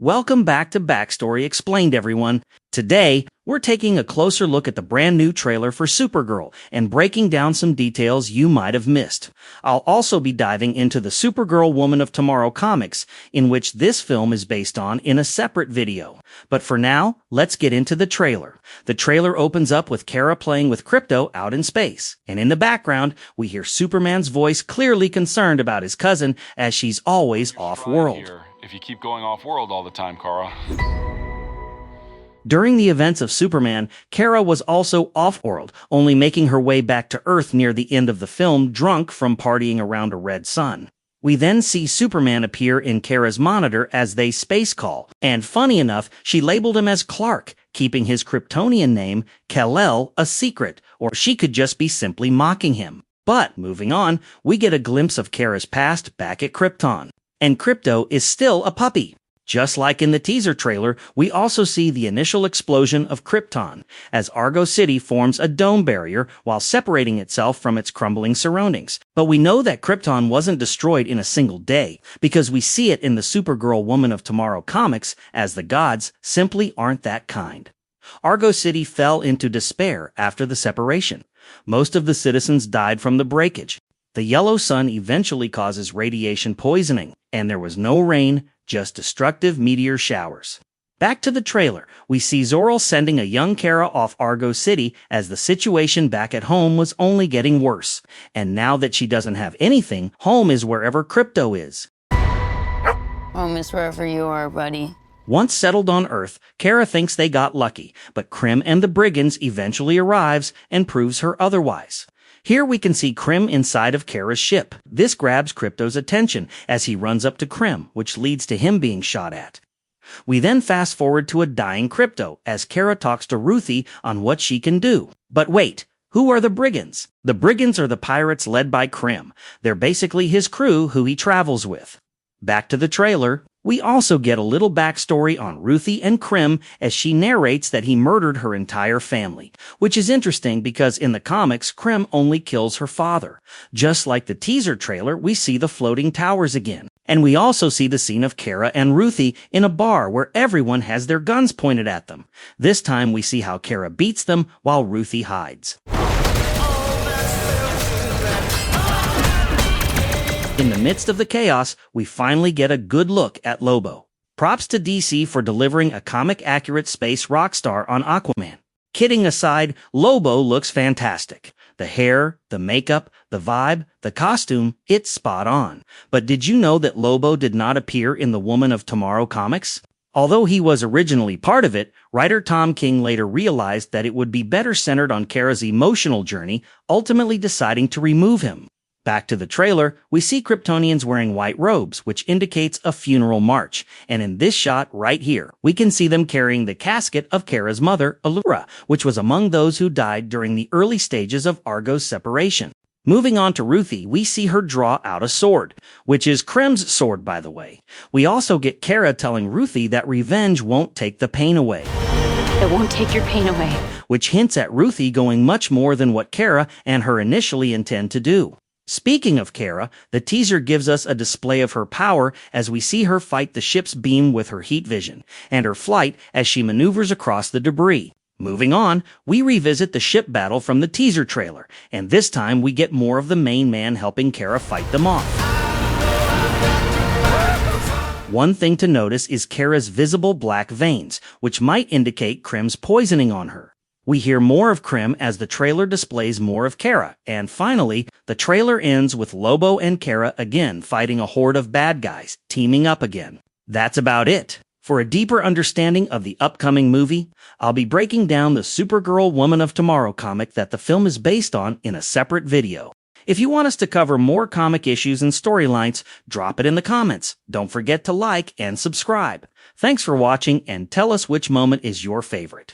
Welcome back to Backstory Explained, everyone. Today, we're taking a closer look at the brand new trailer for Supergirl and breaking down some details you might have missed. I'll also be diving into the Supergirl Woman of Tomorrow comics, in which this film is based on, in a separate video. But for now, let's get into the trailer. The trailer opens up with Kara playing with Krypto out in space. And in the background, we hear Superman's voice clearly concerned about his cousin, as she's always off-world. If you keep going off-world all the time, Kara. During the events of Superman, Kara was also off-world, only making her way back to Earth near the end of the film drunk from partying around a red sun. We then see Superman appear in Kara's monitor as they space call, and funny enough, she labeled him as Clark, keeping his Kryptonian name, Kal-El, a secret, or she could just be simply mocking him. But, moving on, we get a glimpse of Kara's past back at Krypton. And Krypto is still a puppy. Just like in the teaser trailer, we also see the initial explosion of Krypton, as Argo City forms a dome barrier while separating itself from its crumbling surroundings. But we know that Krypton wasn't destroyed in a single day, because we see it in the Supergirl Woman of Tomorrow comics, as the gods simply aren't that kind. Argo City fell into despair after the separation. Most of the citizens died from the breakage. The yellow sun eventually causes radiation poisoning, and there was no rain, just destructive meteor showers. Back to the trailer, we see Zor-El sending a young Kara off Argo City as the situation back at home was only getting worse. And now that she doesn't have anything, home is wherever Krypto is. Home is wherever you are, buddy. Once settled on Earth, Kara thinks they got lucky, but Krem and the Brigands eventually arrives and proves her otherwise. Here we can see Krem inside of Kara's ship. This grabs Krypto's attention as he runs up to Krem, which leads to him being shot at. We then fast forward to a dying Krypto as Kara talks to Ruthye on what she can do. But wait, who are the Brigands? The Brigands are the pirates led by Krem. They're basically his crew who he travels with. Back to the trailer. We also get a little backstory on Ruthye and Krem as she narrates that he murdered her entire family, which is interesting because in the comics, Krem only kills her father. Just like the teaser trailer, we see the floating towers again. And we also see the scene of Kara and Ruthye in a bar where everyone has their guns pointed at them. This time we see how Kara beats them while Ruthye hides. In the midst of the chaos, we finally get a good look at Lobo. Props to DC for delivering a comic-accurate space rock star on Aquaman. Kidding aside, Lobo looks fantastic. The hair, the makeup, the vibe, the costume, it's spot on. But did you know that Lobo did not appear in the Woman of Tomorrow comics? Although he was originally part of it, writer Tom King later realized that it would be better centered on Kara's emotional journey, ultimately deciding to remove him. Back to the trailer, we see Kryptonians wearing white robes, which indicates a funeral march. And in this shot right here, we can see them carrying the casket of Kara's mother, Allura, which was among those who died during the early stages of Argo's separation. Moving on to Ruthye, we see her draw out a sword, which is Krem's sword, by the way. We also get Kara telling Ruthye that revenge won't take the pain away. It won't take your pain away. Which hints at Ruthye going much more than what Kara and her initially intend to do. Speaking of Kara, the teaser gives us a display of her power as we see her fight the ship's beam with her heat vision, and her flight as she maneuvers across the debris. Moving on, we revisit the ship battle from the teaser trailer, and this time we get more of the main man helping Kara fight them off. One thing to notice is Kara's visible black veins, which might indicate Krem's poisoning on her. We hear more of Krem as the trailer displays more of Kara, and finally, the trailer ends with Lobo and Kara again fighting a horde of bad guys, teaming up again. That's about it. For a deeper understanding of the upcoming movie, I'll be breaking down the Supergirl Woman of Tomorrow comic that the film is based on in a separate video. If you want us to cover more comic issues and storylines, drop it in the comments. Don't forget to like and subscribe. Thanks for watching, and tell us which moment is your favorite.